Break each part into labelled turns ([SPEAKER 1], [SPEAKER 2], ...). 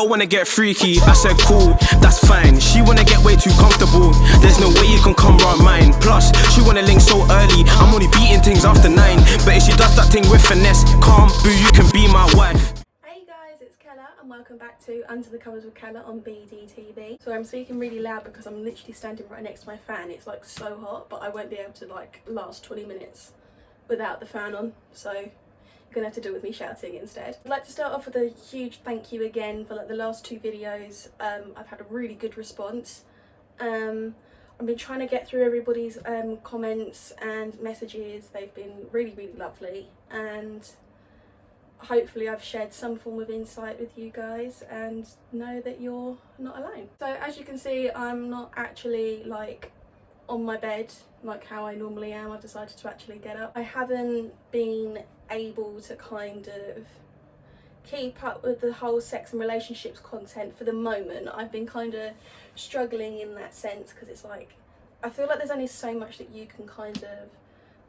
[SPEAKER 1] wanna get freaky. I said cool, that's fine. She wanna get way too comfortable. There's no way you can come round mine. Plus, she wanna link so early. I'm only beating things after 9. But if she does that thing with finesse, calm, boo, you can be my wife.
[SPEAKER 2] Hey guys, it's Kella and welcome back to Under the Covers with Kella on BDTV. So I'm speaking really loud because I'm literally standing right next to my fan. It's like so hot, but I won't be able to like last 20 minutes without the fan on. So you're gonna have to deal with me shouting instead. I'd like to start off with a huge thank you again for like the last 2 videos. I've had a really good response. I've been trying to get through everybody's comments and messages. They've been really lovely, and hopefully I've shared some form of insight with you guys and know that you're not alone. So as you can see, I'm not actually like on my bed like how I normally am. I've decided to actually get up. I haven't been able to kind of keep up with the whole sex and relationships content for the moment. I've been kind of struggling in that sense because it's like I feel like there's only so much that you can kind of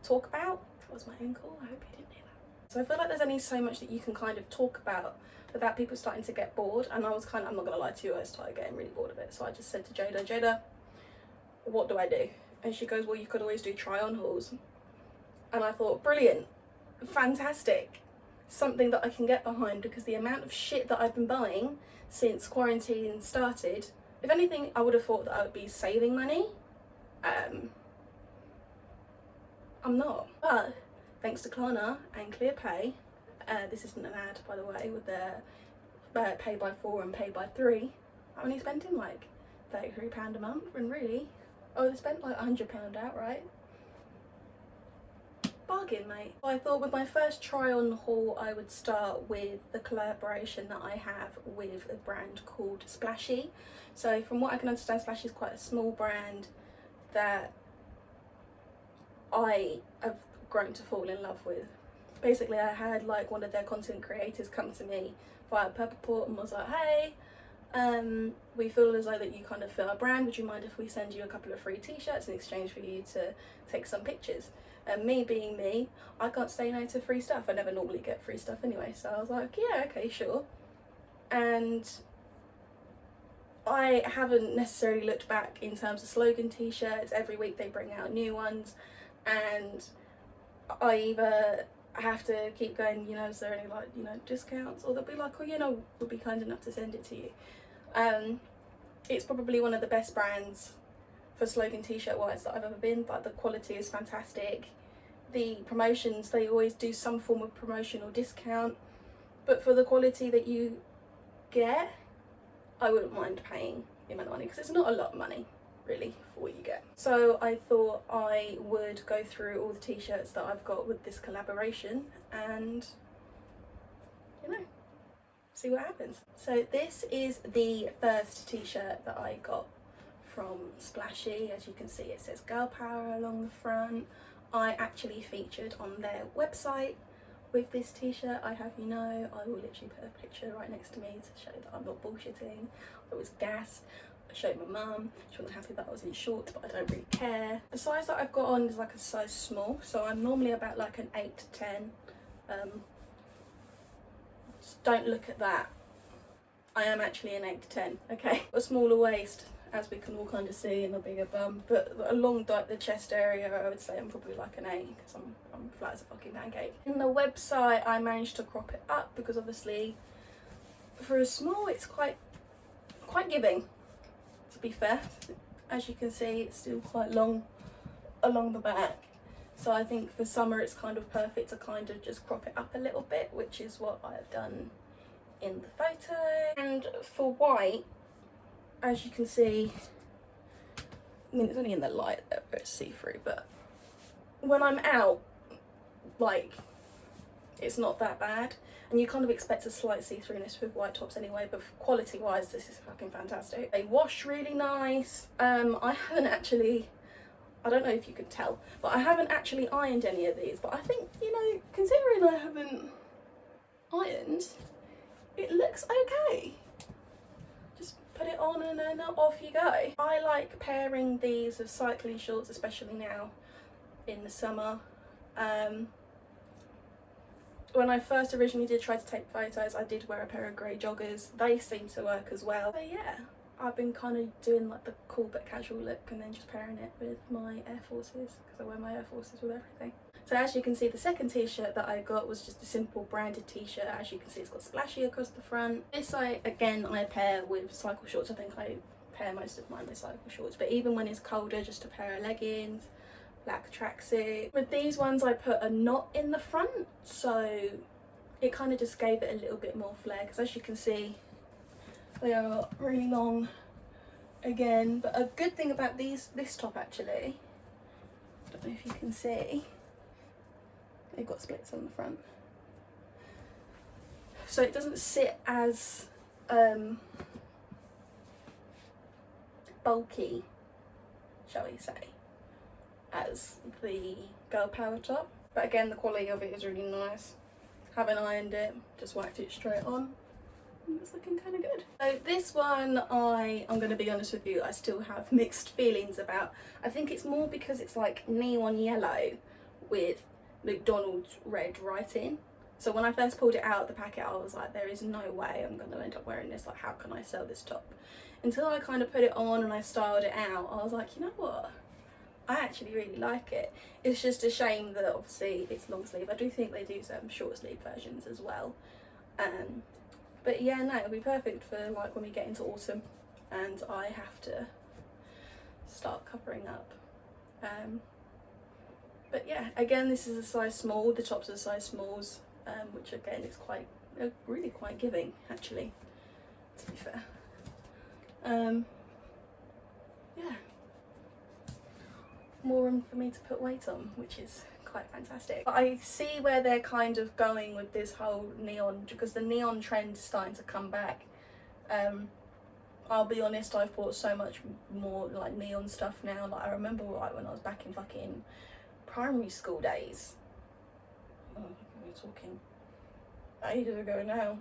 [SPEAKER 2] talk about. That was my ankle, I hope you didn't hear that. So I feel like there's only so much that you can kind of talk about without people starting to get bored, and I was kind of, I'm not gonna lie to you, I started getting really bored of it. So I just said to Jada, what do I do? And she goes, well, you could always do try on hauls. And I thought, brilliant, fantastic, something that I can get behind, because the amount of shit that I've been buying since quarantine started, if anything, I would have thought that I would be saving money. I'm not. But thanks to Klarna and ClearPay, this isn't an ad by the way, with their pay by 4 and pay by 3, I'm only spending like £33 a month, and really, I spent like £100 outright. Bargain, mate. I thought with my first try on haul I would start with the collaboration that I have with a brand called Splashy. So from what I can understand, Splashy is quite a small brand that I have grown to fall in love with. Basically I had like one of their content creators come to me via Purpleport and was like, hey, we feel as though that you kind of fit our brand, would you mind if we send you a couple of free t-shirts in exchange for you to take some pictures? And me being me, I can't say no to free stuff. I never normally get free stuff anyway, so I was like, yeah, okay, sure. And I haven't necessarily looked back in terms of slogan t-shirts. Every week they bring out new ones, and I either have to keep going, you know, is there any like, you know, discounts, or they'll be like, oh, you know, we'll be kind enough to send it to you. It's probably one of the best brands for slogan t-shirt wise that I've ever been, but the quality is fantastic. The promotions, they always do some form of promotion or discount, but for the quality that you get, I wouldn't mind paying the amount of money, because it's not a lot of money really for what you get. So I thought I would go through all the t-shirts that I've got with this collaboration and, you know, see what happens. So this is the first t-shirt that I got from Splashy. As you can see, it says girl power along the front. I actually featured on their website with this t-shirt. I have, you know, I will literally put a picture right next to me to show that I'm not bullshitting. I was gassed. I showed my mum. She wasn't happy that I was in shorts, but I don't really care. The size that I've got on is like a size small, so I'm normally about like an 8 to 10. Don't look at that. I am actually an 8 to 10, okay? A smaller waist, as we can all kind of see, and a bigger bum, but along like the chest area I would say I'm probably like an 8, because I'm flat as a fucking pancake. In the website I managed to crop it up because obviously for a small it's quite giving, to be fair. As you can see, it's still quite long along the back, so I think for summer it's kind of perfect to kind of just crop it up a little bit, which is what I've done in the photo. And for white, as you can see, I mean it's only in the light that it's see-through, but when I'm out, like, it's not that bad, and you kind of expect a slight see-throughness with white tops anyway, but quality wise this is fucking fantastic. They wash really nice. I haven't actually, I don't know if you can tell, but I haven't actually ironed any of these, but I think, you know, considering I haven't ironed, it looks okay. Just put it on and then off you go. I like pairing these with cycling shorts, especially now in the summer. When I first originally did try to take photos, I did wear a pair of grey joggers. They seem to work as well. But yeah, I've been kind of doing like the cool but casual look and then just pairing it with my Air Forces, because I wear my Air Forces with everything. So as you can see, the second t-shirt that I got was just a simple branded t-shirt. As you can see, it's got splashy across the front. This I pair with cycle shorts. I think I pair most of mine with cycle shorts, but even when it's colder, just a pair of leggings, black tracksuit. With these ones I put a knot in the front, so it kind of just gave it a little bit more flair, because as you can see, they are really long again. But a good thing about this top actually, I don't know if you can see, they've got splits on the front, so it doesn't sit as bulky, shall we say, as the girl power top. But again, the quality of it is really nice. Haven't ironed it, just whacked it straight on. It's looking kind of good. So this one, I'm going to be honest with you, I still have mixed feelings about. I think it's more because it's like neon yellow with McDonald's red writing. So when I first pulled it out of the packet, I was like, there is no way I'm going to end up wearing this. Like, how can I sell this top? Until I kind of put it on and I styled it out, I was like, you know what? I actually really like it. It's just a shame that obviously it's long sleeve. I do think they do some short sleeve versions as well. But yeah, no, it'll be perfect for like when we get into autumn and I have to start covering up. But yeah, again, this is a size small. The tops are size smalls, which again is really quite giving actually, to be fair. Yeah, more room for me to put weight on, which is quite fantastic. But I see where they're kind of going with this whole neon, because the neon trend is starting to come back. I'll be honest, I've bought so much more like neon stuff now. Like I remember like when I was back in fucking primary school days. Oh, we're talking ages ago now.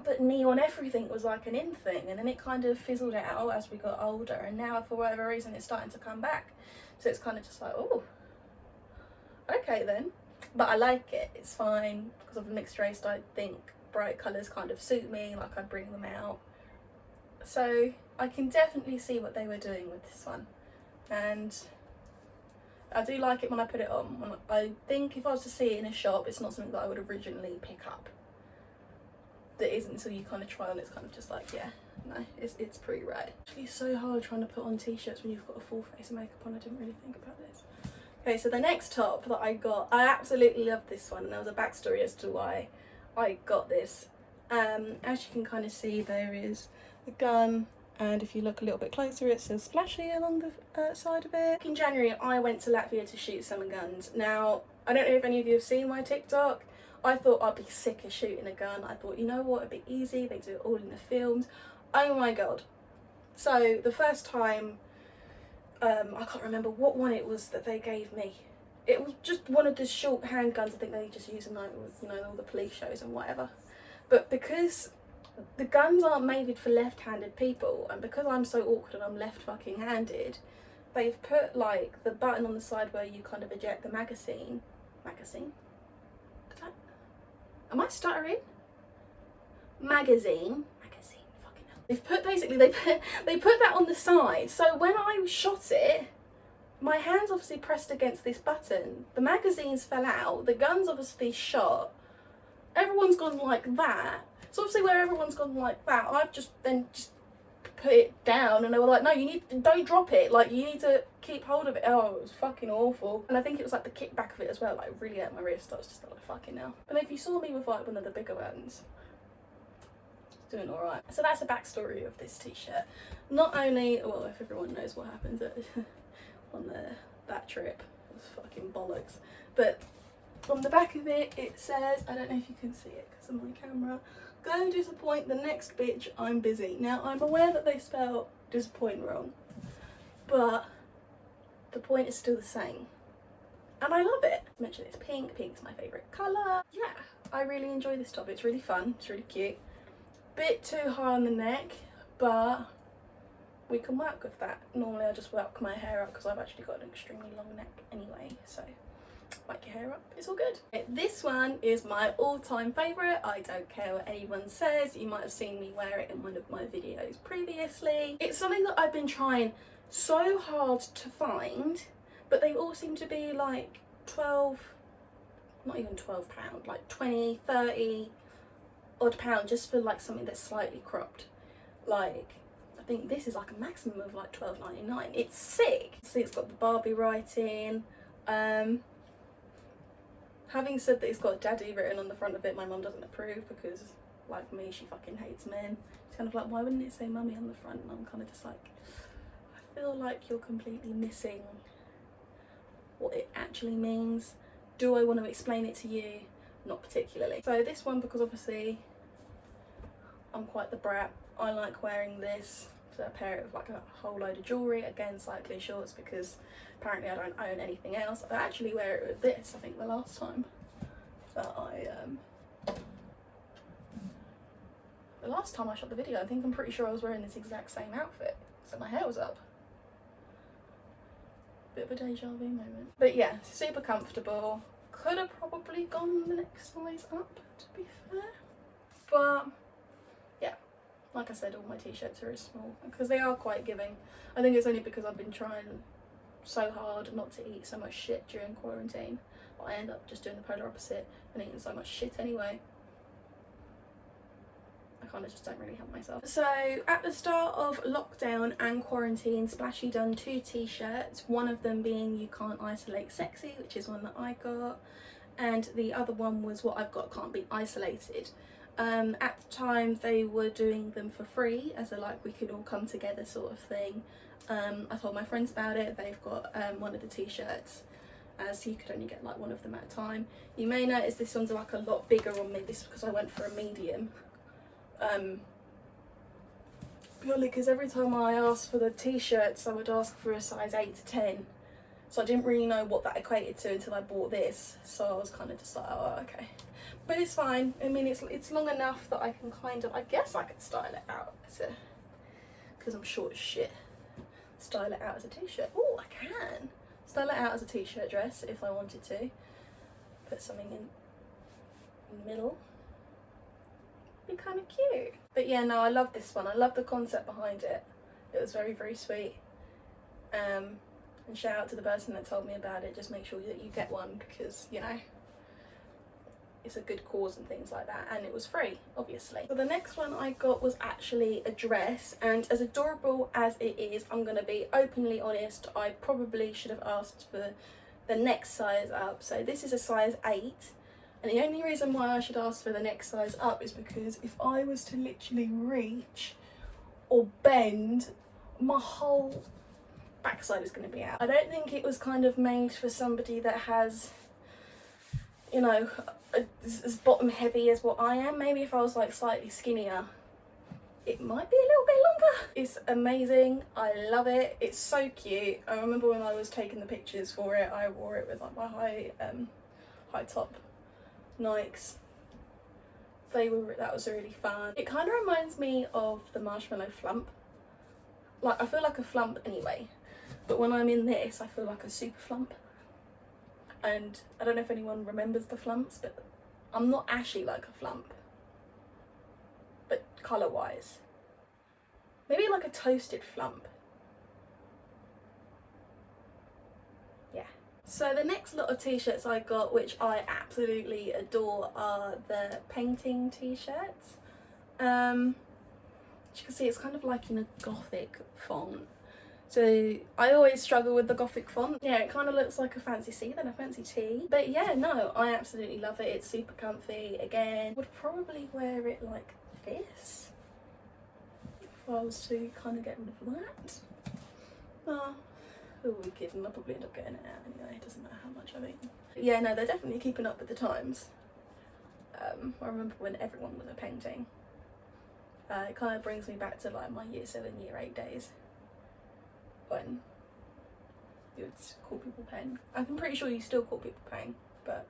[SPEAKER 2] But neon everything was like an in thing, and then it kind of fizzled out as we got older, and now for whatever reason it's starting to come back. So it's kind of just like, oh, okay then. But I like it, it's fine, because of the mixed race. I think bright colours kind of suit me, like I bring them out. So I can definitely see what they were doing with this one, and I do like it when I put it on. I think if I was to see it in a shop, it's not something that I would originally pick up. That isn't until you kind of try on, it's kind of just like, yeah, no, it's pretty rad. It's so hard trying to put on t-shirts when you've got a full face of makeup on. I didn't really think about this. Okay, so the next top that I got, I absolutely love this one, and there was a backstory as to why I got this. As you can kind of see, there is the gun, and if you look a little bit closer, it says splashy along the side of it. In January, I went to Latvia to shoot summer guns. Now, I don't know if any of you have seen my TikTok. I thought I'd be sick of shooting a gun. I thought, you know what, it'd be easy, they do it all in the films. Oh my god. So the first time, I can't remember what one it was that they gave me. It was just one of the short handguns I think they just use in like, you know, all the police shows and whatever. But because the guns aren't made for left-handed people, and because I'm so awkward and I'm left fucking handed, they've put like the button on the side where you kind of eject the magazine. Am I stuttering? Magazine, fucking hell. They've put, basically, they put that on the side. So when I shot it, my hands obviously pressed against this button. The magazines fell out. The gun's obviously shot. Everyone's gone like that. So obviously where everyone's gone like that, I've just put it down, and they were like, no, don't drop it, like you need to keep hold of it. Oh, it was fucking awful. And I think it was like the kickback of it as well, like really hurt my wrist. I was just like, fucking hell. But if you saw me with like one of the bigger ones, it's doing all right. So that's the backstory of this t-shirt. Not only, well, if everyone knows what happens on that trip, it was fucking bollocks, but on the back of it, it says, I don't know if you can see it because of my camera, go disappoint the next bitch, I'm busy. Now, I'm aware that they spell disappoint wrong, but the point is still the same. And I love it. I mentioned it's pink. Pink's my favourite colour. Yeah, I really enjoy this top. It's really fun. It's really cute. Bit too high on the neck, but we can work with that. Normally I just work my hair up because I've actually got an extremely long neck anyway, so whack your hair up, it's all good. This one is my all-time favourite. I don't care what anyone says. You might have seen me wear it in one of my videos previously. It's something that I've been trying so hard to find, but they all seem to be like 12, not even £12, like 20, 30 odd pound just for like something that's slightly cropped. Like, I think this is like a maximum of like £12.99. It's sick. See, it's got the Barbie writing. Having said that it's got daddy written on the front of it, my mum doesn't approve because, like me, she fucking hates men. It's kind of like, why wouldn't it say mummy on the front? And I'm kind of just like, I feel like you're completely missing what it actually means. Do I want to explain it to you? Not particularly. So this one, because obviously I'm quite the brat, I like wearing this. So I pair it with like a whole load of jewellery, again cycling shorts, because apparently I don't own anything else. I actually wear it with this, I think the last time that I shot the video, I'm pretty sure I was wearing this exact same outfit, so my hair was up. Bit of a deja vu moment. But yeah, super comfortable. Could have probably gone the next size up, to be fair. But yeah, like I said, all my t-shirts are small because they are quite giving. I think it's only because I've been trying so hard not to eat so much shit during quarantine, but I end up just doing the polar opposite and eating so much shit anyway. I kind of just don't really help myself. So at the start of lockdown and quarantine, Splashy done 2 t-shirts, one of them being You Can't Isolate Sexy, which is one that I got, and the other one was What I've Got Can't Be Isolated. At the time they were doing them for free as a like we could all come together sort of thing. I told my friends about it. They've got one of the t-shirts, as you could only get like one of them at a time. You may notice this one's like a lot bigger on me. This is because I went for a medium. Purely because every time I asked for the t-shirts I would ask for a size 8 to 10, so I didn't really know what that equated to until I bought this, so I was kind of just like, oh okay, but it's fine. I mean, it's long enough that I can kind of, I guess I could style it out as a, because I'm short as shit, style it out as a t-shirt. Oh, I can style it out as a t-shirt dress if I wanted to, put something in the middle. Kind of cute. But yeah, no, I love this one. I love the concept behind it. It was very, very sweet. And shout out to the person that told me about it. Just make sure that you get one because, you know, it's a good cause and things like that, and it was free, obviously. So the next one I got was actually a dress, and as adorable as it is, I'm gonna be openly honest, I probably should have asked for the next size up. So this is a size 8. And the only reason why I should ask for the next size up is because if I was to literally reach or bend, my whole backside is going to be out. I don't think it was kind of made for somebody that has, you know, as bottom heavy as what I am. Maybe if I was like slightly skinnier, it might be a little bit longer. It's amazing. I love it. It's so cute. I remember when I was taking the pictures for it, I wore it with like my high top Nikes. That was really fun. It kind of reminds me of the Marshmallow Flump. Like, I feel like a flump anyway, but when I'm in this I feel like a super flump. And I don't know if anyone remembers the flumps, but I'm not actually like a flump, but colour wise maybe like a toasted flump. So the next lot of t-shirts I got, which I absolutely adore, are the painting t-shirts. As you can see, it's kind of like in a gothic font. So I always struggle with the gothic font. Yeah, it kind of looks like a fancy C than a fancy T. But yeah, no, I absolutely love it. It's super comfy. Again, would probably wear it like this if I was to kind of get rid of that. Who are we kidding? I'll probably end up getting it out anyway, it doesn't matter how much I've eaten. Yeah, no, they're definitely keeping up with the times. I remember when everyone was a painting. It kind of brings me back to like my year 7, year 8 days when you would call people pen. I'm pretty sure you still call people pen, but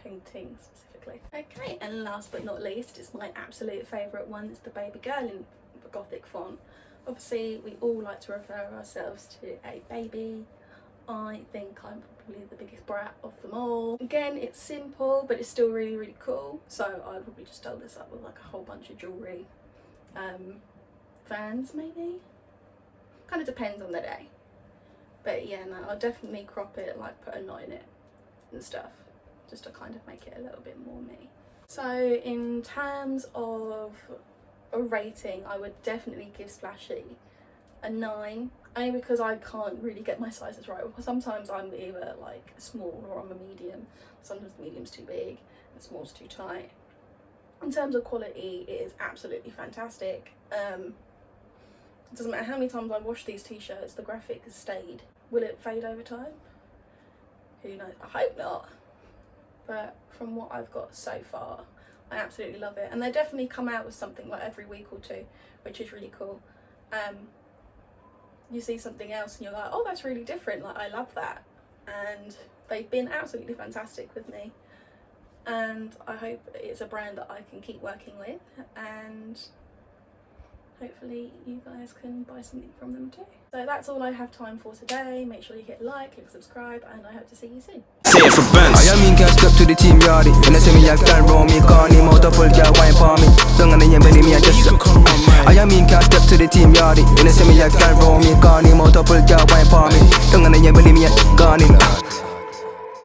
[SPEAKER 2] painting specifically. Okay, and last but not least, it's my absolute favourite one. It's the baby girl in gothic font. Obviously we all like to refer ourselves to a baby. I think I'm probably the biggest brat of them all. Again, it's simple, but it's still really, really cool. So I'd probably just doll this up with like a whole bunch of jewellery. Fans maybe? Kind of depends on the day. But yeah, no, I'll definitely crop it, like put a knot in it and stuff, just to kind of make it a little bit more me. So in terms of a rating, I would definitely give Splashy a 9, only because I can't really get my sizes right. Sometimes I'm either like small or I'm a medium. Sometimes the medium's too big and small's too tight. In terms of quality, it is absolutely fantastic. It doesn't matter how many times I wash these t-shirts, the graphic has stayed. Will it fade over time? Who knows? I hope not. But from what I've got so far, I absolutely love it. And they definitely come out with something like every week or two, which is really cool. You see something else and you're like, oh, that's really different, like I love that. And they've been absolutely fantastic with me. And I hope it's a brand that I can keep working with, and hopefully you guys can buy something from them too. So that's all I have time for today. Make sure you hit like, click subscribe, and I hope to see you soon.
[SPEAKER 1] Say it for Benz.
[SPEAKER 3] I mean can't step to the team yardy. When I say me I can't roll me, call me multiple girl wine for me. Don't gonna belly me I just I mean can't step to the team yardy. When I say me I can't roll me, call me multiple girl wine for me. Don't gonna belly me I gone in.